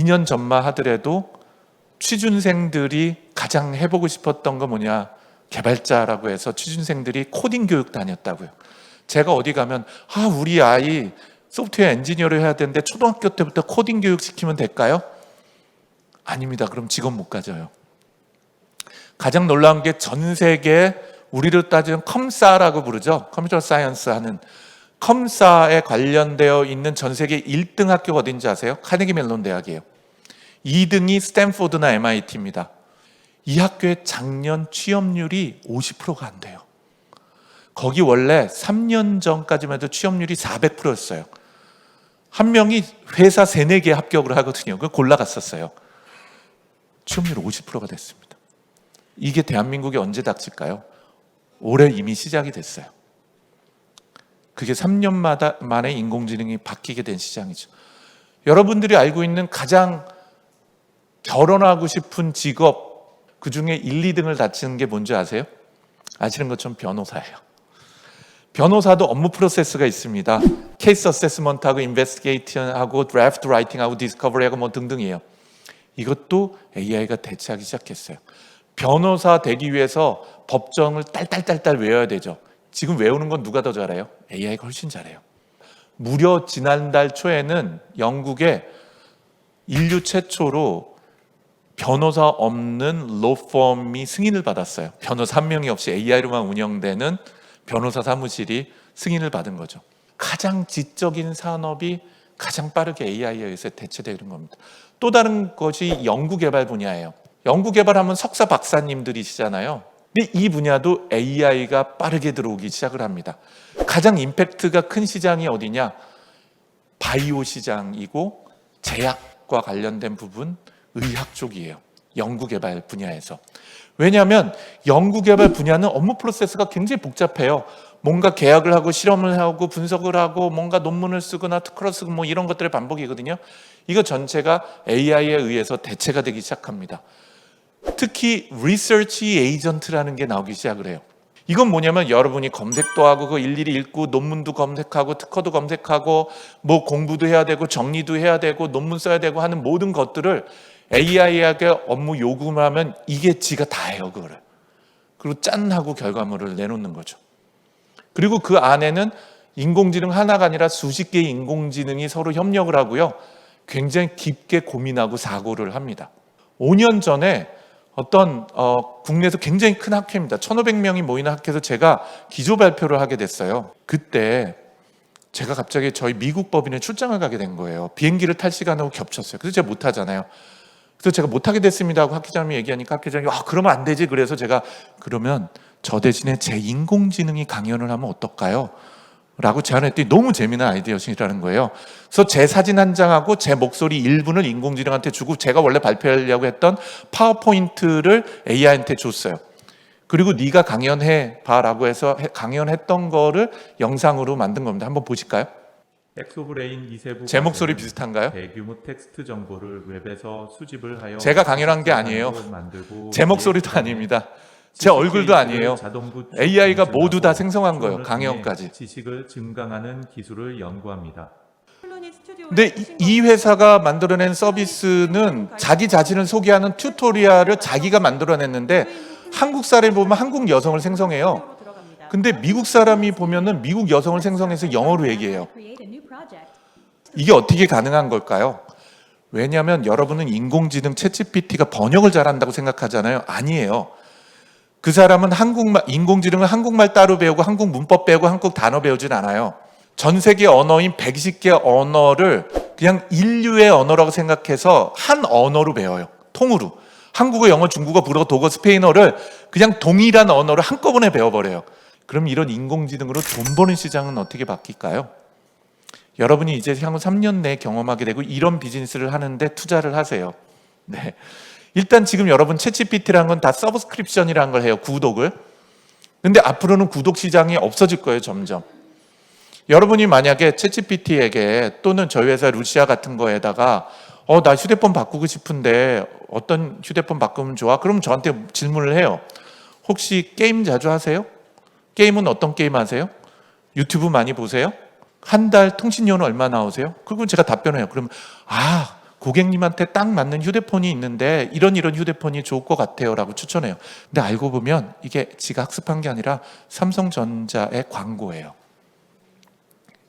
2년 전만 하더라도 취준생들이 가장 해보고 싶었던 거 뭐냐, 개발자라고 해서 취준생들이 코딩 교육 다녔다고요. 제가 어디 가면 우리 아이 소프트웨어 엔지니어를 해야 되는데 초등학교 때부터 코딩 교육 시키면 될까요? 아닙니다. 그럼 직업 못 가져요. 가장 놀라운 게 전 세계, 우리로 따지면 컴사라고 부르죠. 컴퓨터 사이언스 하는 컴사에 관련되어 있는 전 세계 1등 학교가 어딘지 아세요? 카네기 멜론 대학이에요. 2등이 스탠포드나 MIT입니다. 이 학교의 작년 취업률이 50%가 안 돼요. 거기 원래 3년 전까지만 해도 취업률이 400%였어요. 한 명이 회사 3, 4개 합격을 하거든요. 그걸 골라갔었어요. 취업률 50%가 됐습니다. 이게 대한민국에 언제 닥칠까요? 올해 이미 시작이 됐어요. 그게 3년 만에 인공지능이 바뀌게 된 시장이죠. 여러분들이 알고 있는 가장 결혼하고 싶은 직업, 그 중에 1, 2등을 다치는 게 뭔지 아세요? 아시는 것처럼 변호사예요. 변호사도 업무 프로세스가 있습니다. 케이스 어세스먼트하고 인베스티게이션하고 드래프트 라이팅하고 디스커버리하고 뭐 등등이에요. 이것도 AI가 대체하기 시작했어요. 변호사 되기 위해서 법정을 딸딸딸딸 외워야 되죠. 지금 외우는 건 누가 더 잘해요? AI가 훨씬 잘해요. 무려 지난달 초에는 영국에 인류 최초로 변호사 없는 로펌이 승인을 받았어요. 변호사 한 명이 없이 AI로만 운영되는 변호사 사무실이 승인을 받은 거죠. 가장 지적인 산업이 가장 빠르게 AI에 의해서 대체되는 겁니다. 또 다른 것이 연구개발 분야예요. 연구개발하면 석사 박사님들이시잖아요. 근데 이 분야도 AI가 빠르게 들어오기 시작을 합니다. 가장 임팩트가 큰 시장이 어디냐? 바이오 시장이고 제약과 관련된 부분, 의학 쪽이에요. 연구개발 분야에서. 왜냐하면 연구개발 분야는 업무 프로세스가 굉장히 복잡해요. 뭔가 계약을 하고 실험을 하고 분석을 하고 뭔가 논문을 쓰거나 특허를 쓰고 뭐 이런 것들의 반복이거든요. 이거 전체가 AI에 의해서 대체가 되기 시작합니다. 특히 리서치 에이전트라는 게 나오기 시작을 해요. 이건 뭐냐면 여러분이 검색도 하고 그 일일이 읽고 논문도 검색하고 특허도 검색하고 뭐 공부도 해야 되고 정리도 해야 되고 논문 써야 되고 하는 모든 것들을 AI에게 업무 요구를 하면 이게 지가 다 해요, 그거를. 그리고 짠 하고 결과물을 내놓는 거죠. 그리고 그 안에는 인공지능 하나가 아니라 수십 개의 인공지능이 서로 협력을 하고요. 굉장히 깊게 고민하고 사고를 합니다. 5년 전에 어떤 국내에서 굉장히 큰 학회입니다. 1,500명이 모이는 학회에서 제가 기조 발표를 하게 됐어요. 그때 제가 갑자기 저희 미국 법인에 출장을 가게 된 거예요. 비행기를 탈 시간하고 겹쳤어요. 그래서 제가 못하잖아요. 그래서 제가 못하게 됐습니다 하고 학회장님이 얘기하니까 학회장이 그러면 안 되지. 그래서 제가 그러면 저 대신에 제 인공지능이 강연을 하면 어떨까요? 라고 제안했더니 너무 재미난 아이디어시라는 거예요. 그래서 제 사진 한 장하고 제 목소리 일부를 인공지능한테 주고 제가 원래 발표하려고 했던 파워포인트를 AI한테 줬어요. 그리고 네가 강연해 봐라고 해서 강연했던 거를 영상으로 만든 겁니다. 한번 보실까요? 엑소브레인 이세부 제 목소리 비슷한가요? 대규모 텍스트 정보를 웹에서 수집을 하여 제가 강연한 게 아니에요. 제 목소리도 아닙니다. 제 얼굴도 아니에요. AI가 모두 다 생성한 거예요. 강연까지. 지식을 증강하는 기술을 연구합니다. 근데 이 회사가 만들어낸 서비스는 자기 자신을 소개하는 튜토리얼을 자기가 만들어냈는데 한국 사람이 보면 한국 여성을 생성해요. 근데 미국 사람이 보면은 미국 여성을 생성해서 영어로 얘기해요. 이게 어떻게 가능한 걸까요? 왜냐하면 여러분은 인공지능 챗GPT가 번역을 잘한다고 생각하잖아요. 아니에요. 그 사람은 한국말, 인공지능은 한국말 따로 배우고 한국 문법 배우고 한국 단어 배우진 않아요. 전 세계 언어인 120개 언어를 그냥 인류의 언어라고 생각해서 한 언어로 배워요. 통으로. 한국어, 영어, 중국어, 불어, 독어, 스페인어를 그냥 동일한 언어를 한꺼번에 배워버려요. 그럼 이런 인공지능으로 돈 버는 시장은 어떻게 바뀔까요? 여러분이 이제 향후 3년 내에 경험하게 되고 이런 비즈니스를 하는데 투자를 하세요. 네. 일단 지금 여러분 챗GPT라는 건 다 서브스크립션이라는 걸 해요. 구독을. 근데 앞으로는 구독 시장이 없어질 거예요. 점점. 여러분이 만약에 챗GPT에게 또는 저희 회사 루시아 같은 거에다가 나 휴대폰 바꾸고 싶은데 어떤 휴대폰 바꾸면 좋아? 그럼 저한테 질문을 해요. 혹시 게임 자주 하세요? 게임은 어떤 게임 하세요? 유튜브 많이 보세요? 한 달 통신료는 얼마 나오세요? 그리고 제가 답변을 해요. 그러면 고객님한테 딱 맞는 휴대폰이 있는데 이런 휴대폰이 좋을 것 같아요 라고 추천해요. 근데 알고 보면 이게 지가 학습한 게 아니라 삼성전자의 광고예요.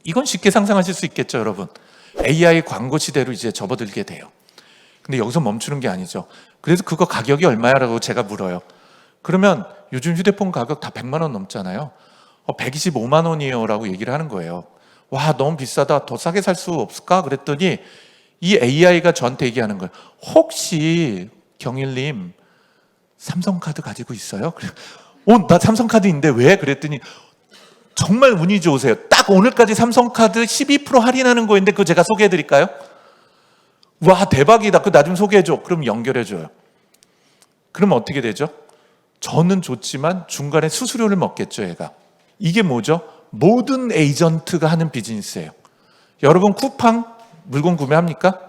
이건 쉽게 상상하실 수 있겠죠, 여러분. AI 광고 시대로 이제 접어들게 돼요. 근데 여기서 멈추는 게 아니죠. 그래서 그거 가격이 얼마야라고 제가 물어요. 그러면 요즘 휴대폰 가격 다 100만 원 넘잖아요. 125만 원이에요 라고 얘기를 하는 거예요. 와, 너무 비싸다. 더 싸게 살 수 없을까? 그랬더니 이 AI가 저한테 얘기하는 거예요. 혹시 경일님 삼성카드 가지고 있어요? 그래, 나 삼성카드인데 왜? 그랬더니 정말 운이 좋으세요. 딱 오늘까지 삼성카드 12% 할인하는 거인데 그거 제가 소개해드릴까요? 와, 대박이다. 그거 나 좀 소개해줘. 그럼 연결해줘요. 그러면 어떻게 되죠? 저는 좋지만 중간에 수수료를 먹겠죠, 얘가. 이게 뭐죠? 모든 에이전트가 하는 비즈니스예요. 여러분 쿠팡 물건 구매합니까?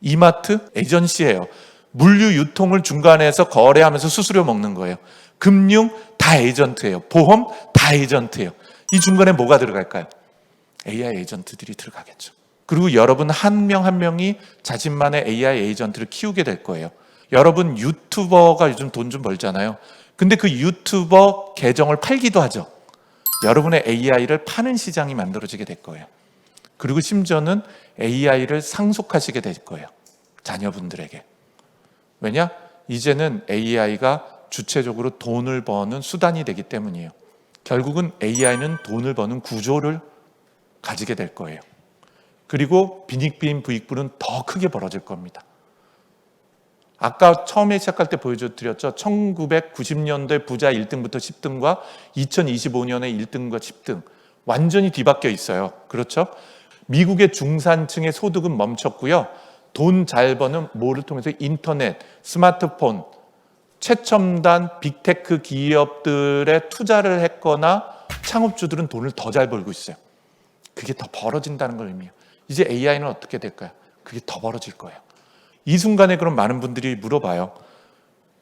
이마트 에이전시예요. 물류 유통을 중간에서 거래하면서 수수료 먹는 거예요. 금융 다 에이전트예요. 보험 다 에이전트예요. 이 중간에 뭐가 들어갈까요? AI 에이전트들이 들어가겠죠. 그리고 여러분 한 명 한 명이 자신만의 AI 에이전트를 키우게 될 거예요. 여러분 유튜버가 요즘 돈 좀 벌잖아요. 근데 그 유튜버 계정을 팔기도 하죠. 여러분의 AI를 파는 시장이 만들어지게 될 거예요. 그리고 심지어는 AI를 상속하시게 될 거예요. 자녀분들에게. 왜냐? 이제는 AI가 주체적으로 돈을 버는 수단이 되기 때문이에요. 결국은 AI는 돈을 버는 구조를 가지게 될 거예요. 그리고 빈익빈 부익부는 더 크게 벌어질 겁니다. 아까 처음에 시작할 때 보여드렸죠. 1990년대 부자 1등부터 10등과 2025년에 1등과 10등 완전히 뒤바뀌어 있어요. 그렇죠? 미국의 중산층의 소득은 멈췄고요. 돈 잘 버는 뭐를 통해서 인터넷, 스마트폰, 최첨단 빅테크 기업들에 투자를 했거나 창업주들은 돈을 더 잘 벌고 있어요. 그게 더 벌어진다는 걸 의미해요. 이제 AI는 어떻게 될까요? 그게 더 벌어질 거예요. 이 순간에 그럼 많은 분들이 물어봐요.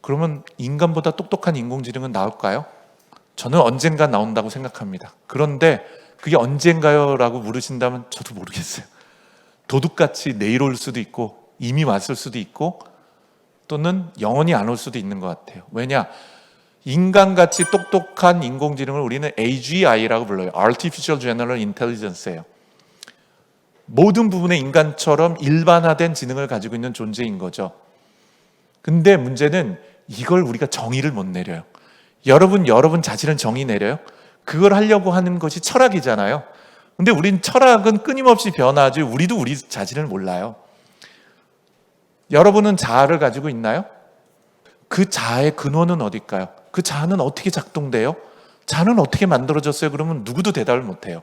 그러면 인간보다 똑똑한 인공지능은 나올까요? 저는 언젠가 나온다고 생각합니다. 그런데 그게 언젠가요? 라고 물으신다면 저도 모르겠어요. 도둑같이 내일 올 수도 있고 이미 왔을 수도 있고 또는 영원히 안 올 수도 있는 것 같아요. 왜냐? 인간같이 똑똑한 인공지능을 우리는 AGI라고 불러요. Artificial General Intelligence예요. 모든 부분에 인간처럼 일반화된 지능을 가지고 있는 존재인 거죠. 근데 문제는 이걸 우리가 정의를 못 내려요. 여러분 자신은 정의 내려요? 그걸 하려고 하는 것이 철학이잖아요. 근데 우린 철학은 끊임없이 변하지 우리도 우리 자신을 몰라요. 여러분은 자아를 가지고 있나요? 그 자아의 근원은 어딜까요? 그 자아는 어떻게 작동돼요? 자아는 어떻게 만들어졌어요? 그러면 누구도 대답을 못해요.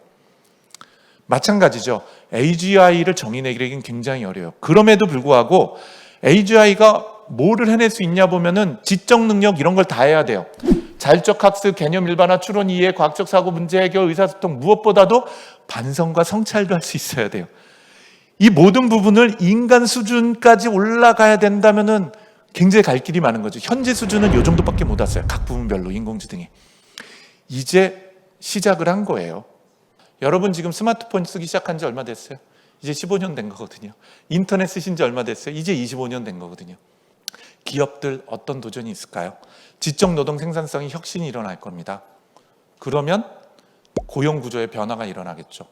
마찬가지죠. AGI를 정의내기는 굉장히 어려워요. 그럼에도 불구하고 AGI가 뭐를 해낼 수 있냐 보면은 지적 능력 이런 걸 다 해야 돼요. 자율적 학습, 개념 일반화, 추론 이해, 과학적 사고, 문제 해결, 의사소통 무엇보다도 반성과 성찰도 할 수 있어야 돼요. 이 모든 부분을 인간 수준까지 올라가야 된다면은 굉장히 갈 길이 많은 거죠. 현재 수준은 이 정도밖에 못 왔어요. 각 부분별로 인공지능이. 이제 시작을 한 거예요. 여러분 지금 스마트폰 쓰기 시작한 지 얼마 됐어요? 이제 15년 된 거거든요. 인터넷 쓰신 지 얼마 됐어요? 이제 25년 된 거거든요. 기업들 어떤 도전이 있을까요? 지적노동 생산성이 혁신이 일어날 겁니다. 그러면 고용구조의 변화가 일어나겠죠.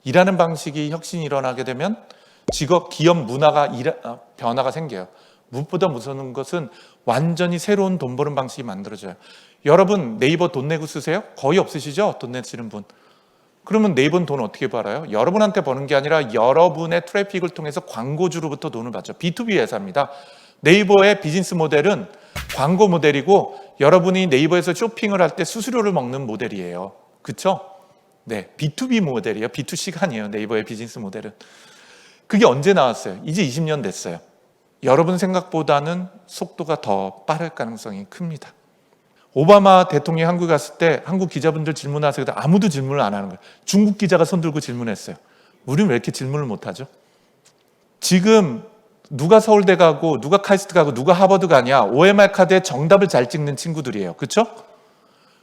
일하는 방식이 혁신이 일어나게 되면 기업 문화가 변화가 생겨요. 무엇보다 무서운 것은 완전히 새로운 돈 버는 방식이 만들어져요. 여러분 네이버 돈 내고 쓰세요? 거의 없으시죠? 돈 내시는 분. 그러면 네이버는 돈 어떻게 벌어요? 여러분한테 버는 게 아니라 여러분의 트래픽을 통해서 광고주로부터 돈을 받죠. B2B 회사입니다. 네이버의 비즈니스 모델은 광고 모델이고 여러분이 네이버에서 쇼핑을 할 때 수수료를 먹는 모델이에요. 그렇죠? 네, B2B 모델이에요. B2C가 아니에요. 네이버의 비즈니스 모델은. 그게 언제 나왔어요? 이제 20년 됐어요. 여러분 생각보다는 속도가 더 빠를 가능성이 큽니다. 오바마 대통령이 한국에 갔을 때 한국 기자분들 질문하세요. 아무도 질문을 안 하는 거예요. 중국 기자가 손 들고 질문했어요. 우리는 왜 이렇게 질문을 못하죠? 지금 누가 서울대 가고 누가 카이스트 가고 누가 하버드 가냐? OMR 카드에 정답을 잘 찍는 친구들이에요. 그렇죠?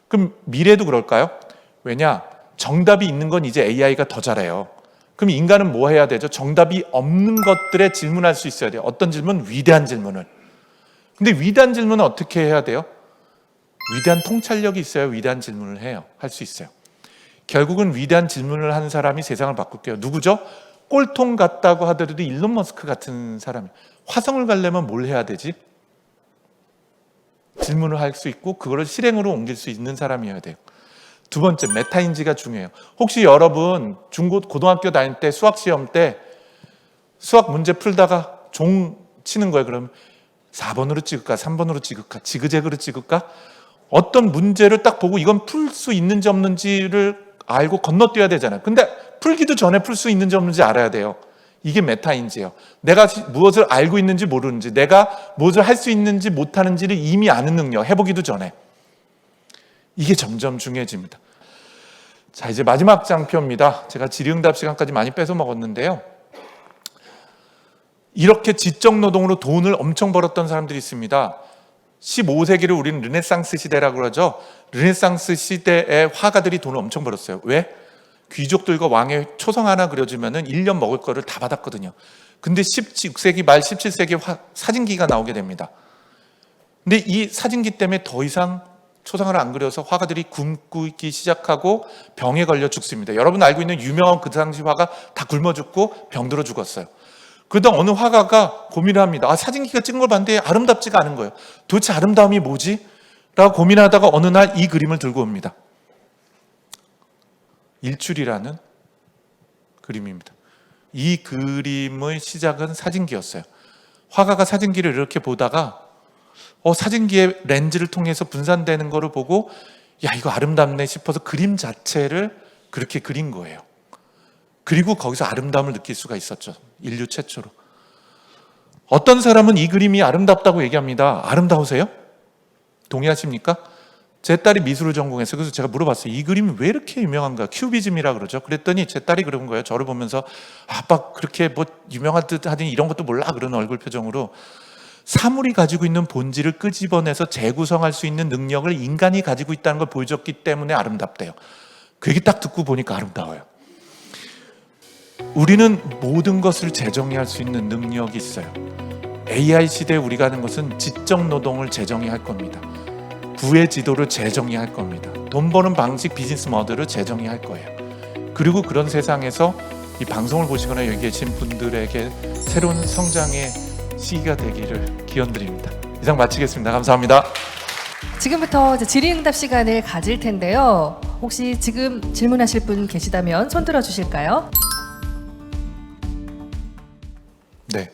그럼 미래도 그럴까요? 왜냐? 정답이 있는 건 이제 AI가 더 잘해요. 그럼 인간은 뭐 해야 되죠? 정답이 없는 것들에 질문할 수 있어야 돼요. 어떤 질문? 위대한 질문을. 근데 위대한 질문은 어떻게 해야 돼요? 위대한 통찰력이 있어야 위대한 질문을 해요. 할 수 있어요. 결국은 위대한 질문을 하는 사람이 세상을 바꿀게요. 누구죠? 꼴통 같다고 하더라도 일론 머스크 같은 사람이. 화성을 가려면 뭘 해야 되지? 질문을 할 수 있고 그거를 실행으로 옮길 수 있는 사람이어야 돼요. 두 번째, 메타인지가 중요해요. 혹시 여러분 고등학교 다닐 때 수학 시험 때 수학 문제 풀다가 종 치는 거예요. 그럼 4번으로 찍을까? 3번으로 찍을까? 지그재그로 찍을까? 어떤 문제를 딱 보고 이건 풀 수 있는지 없는지를 알고 건너뛰어야 되잖아요. 근데 풀기도 전에 풀 수 있는지 없는지 알아야 돼요. 이게 메타인지예요. 내가 무엇을 알고 있는지 모르는지, 내가 무엇을 할 수 있는지 못하는지를 이미 아는 능력, 해보기도 전에. 이게 점점 중요해집니다. 자, 이제 마지막 장표입니다. 제가 질의응답 시간까지 많이 뺏어 먹었는데요. 이렇게 지적노동으로 돈을 엄청 벌었던 사람들이 있습니다. 15세기를 우리는 르네상스 시대라고 그러죠. 르네상스 시대의 화가들이 돈을 엄청 벌었어요. 왜? 귀족들과 왕의 초성 하나 그려주면은 1년 먹을 거를 다 받았거든요. 근데 16세기 말 17세기 사진기가 나오게 됩니다. 근데 이 사진기 때문에 더 이상 초상을 안 그려서 화가들이 굶기 시작하고 병에 걸려 죽습니다. 여러분 알고 있는 유명한 그 당시 화가 다 굶어 죽고 병들어 죽었어요. 그러다 어느 화가가 고민을 합니다. 아, 사진기가 찍은 걸 봤는데 아름답지가 않은 거예요. 도대체 아름다움이 뭐지? 라고 고민하다가 어느 날 이 그림을 들고 옵니다. 일출이라는 그림입니다. 이 그림의 시작은 사진기였어요. 화가가 사진기를 이렇게 보다가 사진기의 렌즈를 통해서 분산되는 거를 보고 야, 이거 아름답네 싶어서 그림 자체를 그렇게 그린 거예요. 그리고 거기서 아름다움을 느낄 수가 있었죠. 인류 최초로. 어떤 사람은 이 그림이 아름답다고 얘기합니다. 아름다우세요? 동의하십니까? 제 딸이 미술을 전공했어요. 그래서 제가 물어봤어요. 이 그림이 왜 이렇게 유명한가? 큐비즘이라 그러죠. 그랬더니 제 딸이 그런 거예요. 저를 보면서 아빠 그렇게 뭐 유명한 듯 하더니 이런 것도 몰라? 그런 얼굴 표정으로 사물이 가지고 있는 본질을 끄집어내서 재구성할 수 있는 능력을 인간이 가지고 있다는 걸 보여줬기 때문에 아름답대요. 그 얘기 딱 듣고 보니까 아름다워요. 우리는 모든 것을 재정의할 수 있는 능력이 있어요. AI 시대에 우리가 하는 것은 지적 노동을 재정의할 겁니다. 부의 지도를 재정의할 겁니다. 돈 버는 방식, 비즈니스 모델을 재정의할 거예요. 그리고 그런 세상에서 이 방송을 보시거나 여기 계신 분들에게 새로운 성장의 시기가 되기를 기원드립니다. 이상 마치겠습니다. 감사합니다. 지금부터 이제 질의응답 시간을 가질 텐데요. 혹시 지금 질문하실 분 계시다면 손 들어 주실까요? 네.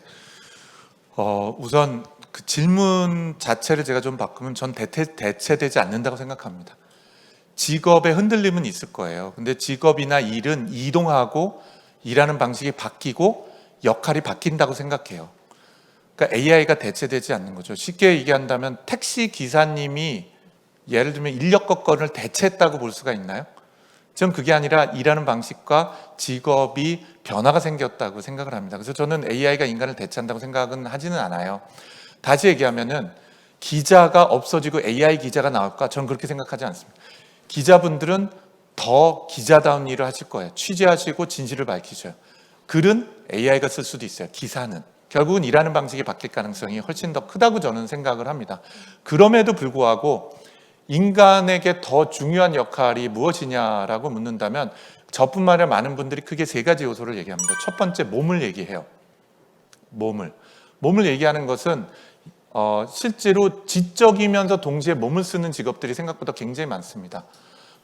우선 그 질문 자체를 제가 좀 바꾸면 전 대체되지 않는다고 생각합니다. 직업의 흔들림은 있을 거예요. 근데 직업이나 일은 이동하고 일하는 방식이 바뀌고 역할이 바뀐다고 생각해요. 그러니까 AI가 대체되지 않는 거죠. 쉽게 얘기한다면 택시 기사님이 예를 들면 인력거건을 대체했다고 볼 수가 있나요? 저는 그게 아니라 일하는 방식과 직업이 변화가 생겼다고 생각을 합니다. 그래서 저는 AI가 인간을 대체한다고 생각은 하지는 않아요. 다시 얘기하면은 기자가 없어지고 AI 기자가 나올까? 저는 그렇게 생각하지 않습니다. 기자분들은 더 기자다운 일을 하실 거예요. 취재하시고 진실을 밝히셔요. 글은 AI가 쓸 수도 있어요. 기사는. 결국은 일하는 방식이 바뀔 가능성이 훨씬 더 크다고 저는 생각을 합니다. 그럼에도 불구하고 인간에게 더 중요한 역할이 무엇이냐라고 묻는다면 저뿐만 아니라 많은 분들이 크게 세 가지 요소를 얘기합니다. 첫 번째, 몸을 얘기해요. 몸을 얘기하는 것은 실제로 지적이면서 동시에 몸을 쓰는 직업들이 생각보다 굉장히 많습니다.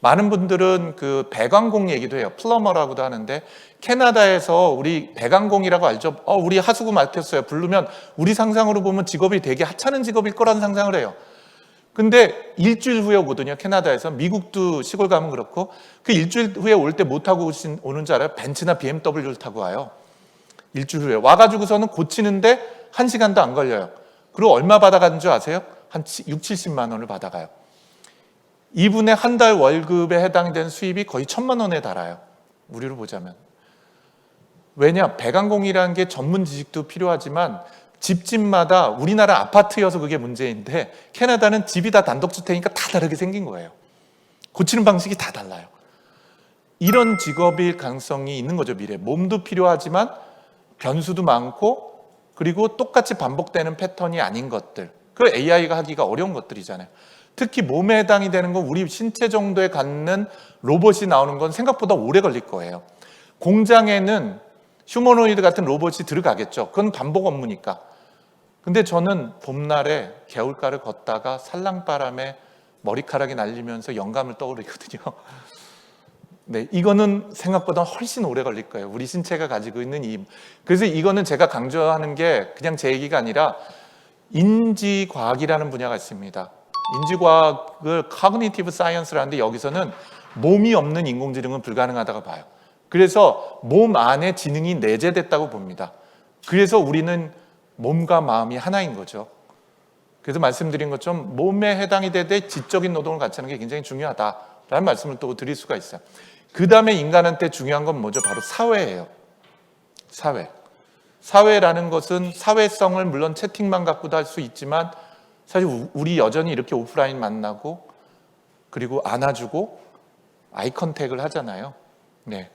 많은 분들은 그 배관공 얘기도 해요. 플러머라고도 하는데 캐나다에서 우리 배관공이라고 알죠? 우리 하수구 맡았어요. 부르면 우리 상상으로 보면 직업이 되게 하찮은 직업일 거라는 상상을 해요. 근데 일주일 후에 오거든요. 캐나다에서. 미국도 시골 가면 그렇고 그 일주일 후에 올 때 뭐 타고 오는 줄 알아요? 벤츠나 BMW를 타고 와요. 일주일 후에 와가지고서는 고치는데 1시간도 안 걸려요. 그리고 얼마 받아가는 줄 아세요? 한 6, 70만 원을 받아가요. 이분의 한 달 월급에 해당이 되는 수입이 거의 1,000만 원에 달아요. 우리로 보자면. 왜냐? 배관공이라는 게 전문 지식도 필요하지만 집집마다 우리나라 아파트여서 그게 문제인데 캐나다는 집이 다 단독주택이니까 다 다르게 생긴 거예요. 고치는 방식이 다 달라요. 이런 직업일 가능성이 있는 거죠. 미래 몸도 필요하지만 변수도 많고 그리고 똑같이 반복되는 패턴이 아닌 것들, 그 AI가 하기가 어려운 것들이잖아요. 특히 몸에 해당이 되는 건 우리 신체 정도에 갖는 로봇이 나오는 건 생각보다 오래 걸릴 거예요. 공장에는 휴머노이드 같은 로봇이 들어가겠죠. 그건 반복 업무니까. 근데 저는 봄날에 개울가를 걷다가 살랑바람에 머리카락이 날리면서 영감을 떠오르거든요. 네, 이거는 생각보다 훨씬 오래 걸릴 거예요. 우리 신체가 가지고 있는 이. 그래서 이거는 제가 강조하는 게 그냥 제 얘기가 아니라 인지과학이라는 분야가 있습니다. 인지과학을 Cognitive Science라는데 여기서는 몸이 없는 인공지능은 불가능하다고 봐요. 그래서 몸 안에 지능이 내재됐다고 봅니다. 그래서 우리는 몸과 마음이 하나인 거죠. 그래서 말씀드린 것처럼 몸에 해당이 되되 지적인 노동을 같이 하는 게 굉장히 중요하다라는 말씀을 또 드릴 수가 있어요. 그 다음에 인간한테 중요한 건 뭐죠? 바로 사회예요. 사회. 사회라는 것은 사회성을 물론 채팅만 갖고도 할 수 있지만 사실 우리 여전히 이렇게 오프라인 만나고 그리고 안아주고 아이 컨택을 하잖아요. 네.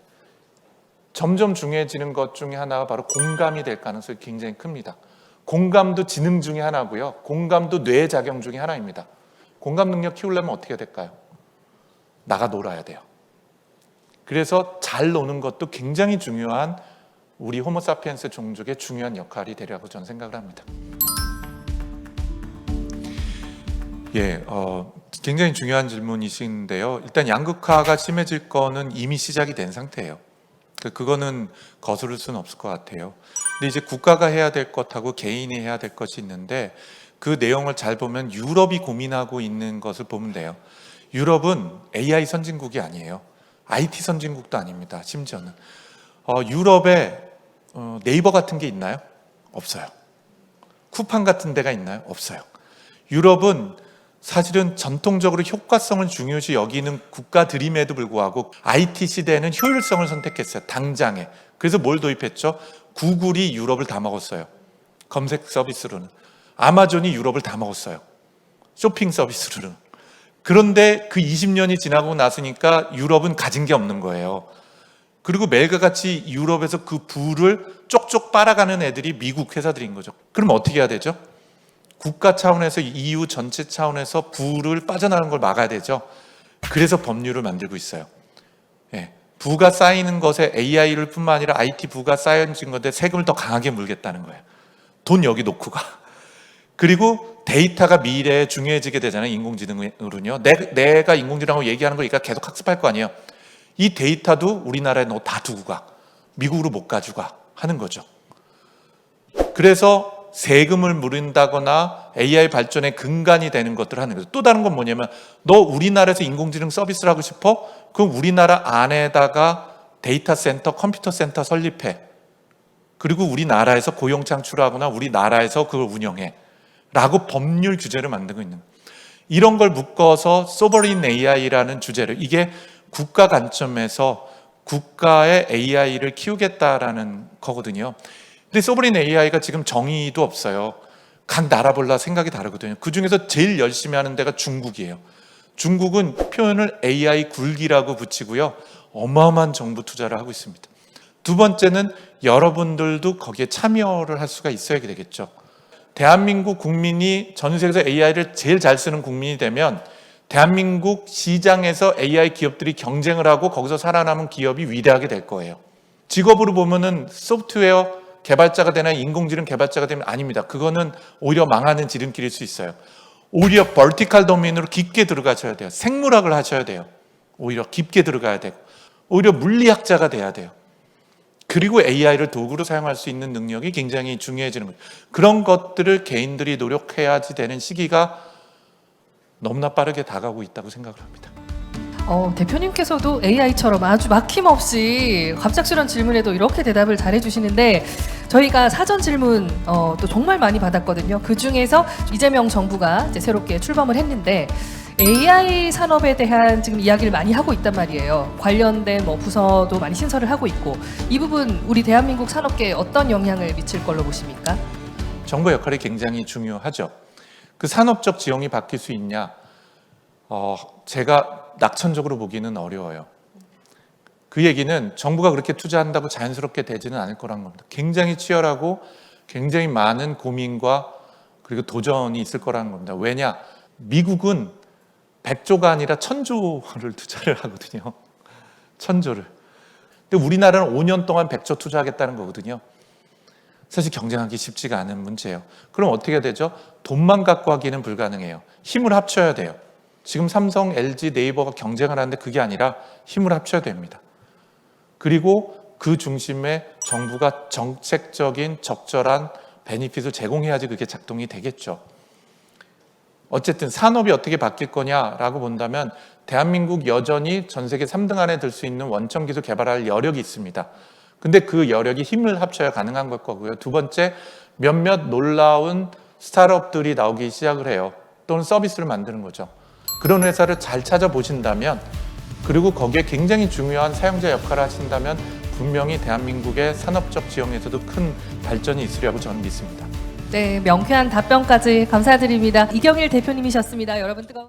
점점 중요해지는 것 중에 하나가 바로 공감이 될 가능성이 굉장히 큽니다. 공감도 지능 중에 하나고요. 공감도 뇌작용 중에 하나입니다. 공감 능력 키우려면 어떻게 해야 될까요? 나가 놀아야 돼요. 그래서 잘 노는 것도 굉장히 중요한 우리 호모사피엔스 종족의 중요한 역할이 되리라고 저는 생각을 합니다. 예, 굉장히 중요한 질문이신데요. 일단 양극화가 심해질 거는 이미 시작이 된 상태예요. 그거는 거스를 수는 없을 것 같아요. 근데 이제 국가가 해야 될 것하고 개인이 해야 될 것이 있는데 그 내용을 잘 보면 유럽이 고민하고 있는 것을 보면 돼요. 유럽은 AI 선진국이 아니에요. IT 선진국도 아닙니다. 심지어는 유럽에 네이버 같은 게 있나요? 없어요. 쿠팡 같은 데가 있나요? 없어요. 유럽은 사실은 전통적으로 효과성을 중요시 여기는 국가들임에도 불구하고 IT 시대에는 효율성을 선택했어요. 당장에. 그래서 뭘 도입했죠? 구글이 유럽을 다 먹었어요. 검색 서비스로는. 아마존이 유럽을 다 먹었어요. 쇼핑 서비스로는. 그런데 그 20년이 지나고 나서니까 유럽은 가진 게 없는 거예요. 그리고 매일같이 유럽에서 그 부를 쪽쪽 빨아가는 애들이 미국 회사들인 거죠. 그럼 어떻게 해야 되죠? 국가 차원에서 EU 전체 차원에서 부를 빠져나가는 걸 막아야 되죠. 그래서 법률을 만들고 있어요. 예, 부가 쌓이는 것에 AI를 뿐만 아니라 IT 부가 쌓여진 건데 세금을 더 강하게 물겠다는 거예요. 돈 여기 놓고 가. 그리고 데이터가 미래에 중요해지게 되잖아요. 인공지능으로는요. 내가 인공지능하고 얘기하는 거 얘가 계속 학습할 거 아니에요. 이 데이터도 우리나라에 너 다 두고 가. 미국으로 못 가져가 하는 거죠. 그래서 세금을 물린다거나 AI 발전의 근간이 되는 것들을 하는 거죠. 또 다른 건 뭐냐면 너 우리나라에서 인공지능 서비스를 하고 싶어? 그럼 우리나라 안에다가 데이터 센터, 컴퓨터 센터 설립해. 그리고 우리나라에서 고용 창출하거나 우리나라에서 그걸 운영해. 라고 법률 규제를 만들고 있는 거예요. 이런 걸 묶어서 소버린 AI라는 주제를, 이게 국가 관점에서 국가의 AI를 키우겠다라는 거거든요. 근데 소버린 AI가 지금 정의도 없어요. 각 나라별로 생각이 다르거든요. 그 중에서 제일 열심히 하는 데가 중국이에요. 중국은 표현을 AI 굴기라고 붙이고요. 어마어마한 정부 투자를 하고 있습니다. 두 번째는 여러분들도 거기에 참여를 할 수가 있어야 되겠죠. 대한민국 국민이 전 세계에서 AI를 제일 잘 쓰는 국민이 되면 대한민국 시장에서 AI 기업들이 경쟁을 하고 거기서 살아남은 기업이 위대하게 될 거예요. 직업으로 보면은 소프트웨어 개발자가 되나 인공지능 개발자가 되면 아닙니다. 그거는 오히려 망하는 지름길일 수 있어요. 오히려 버티컬 도메인으로 깊게 들어가셔야 돼요. 생물학을 하셔야 돼요. 오히려 깊게 들어가야 되고 오히려 물리학자가 돼야 돼요. 그리고 AI를 도구로 사용할 수 있는 능력이 굉장히 중요해지는 거예요. 그런 것들을 개인들이 노력해야지 되는 시기가 너무나 빠르게 다가오고 있다고 생각을 합니다. 대표님께서도 AI처럼 아주 막힘없이 갑작스런 질문에도 이렇게 대답을 잘해주시는데 저희가 사전 질문 또 정말 많이 받았거든요. 그 중에서 이재명 정부가 이제 새롭게 출범을 했는데 AI 산업에 대한 지금 이야기를 많이 하고 있단 말이에요. 관련된 부서도 많이 신설을 하고 있고 이 부분 우리 대한민국 산업계에 어떤 영향을 미칠 걸로 보십니까? 정부 역할이 굉장히 중요하죠. 그 산업적 지형이 바뀔 수 있냐? 제가 낙천적으로 보기는 어려워요. 그 얘기는 정부가 그렇게 투자한다고 자연스럽게 되지는 않을 거란 겁니다. 굉장히 치열하고 굉장히 많은 고민과 그리고 도전이 있을 거라는 겁니다. 왜냐? 미국은 100조가 아니라 1000조를 투자를 하거든요. 1000조를. 근데 우리나라는 5년 동안 100조 투자하겠다는 거거든요. 사실 경쟁하기 쉽지가 않은 문제예요. 그럼 어떻게 되죠? 돈만 갖고 하기는 불가능해요. 힘을 합쳐야 돼요. 지금 삼성, LG, 네이버가 경쟁을 하는데 그게 아니라 힘을 합쳐야 됩니다. 그리고 그 중심에 정부가 정책적인 적절한 베니핏을 제공해야지 그게 작동이 되겠죠. 어쨌든 산업이 어떻게 바뀔 거냐라고 본다면 대한민국 여전히 전 세계 3등 안에 들 수 있는 원천 기술 개발할 여력이 있습니다. 근데 그 여력이 힘을 합쳐야 가능한 걸 거고요. 두 번째, 몇몇 놀라운 스타트업들이 나오기 시작을 해요. 또는 서비스를 만드는 거죠. 그런 회사를 잘 찾아보신다면, 그리고 거기에 굉장히 중요한 사용자 역할을 하신다면 분명히 대한민국의 산업적 지형에서도 큰 발전이 있으리라고 저는 믿습니다. 네, 명쾌한 답변까지 감사드립니다. 이경일 대표님이셨습니다. 여러분 뜨거운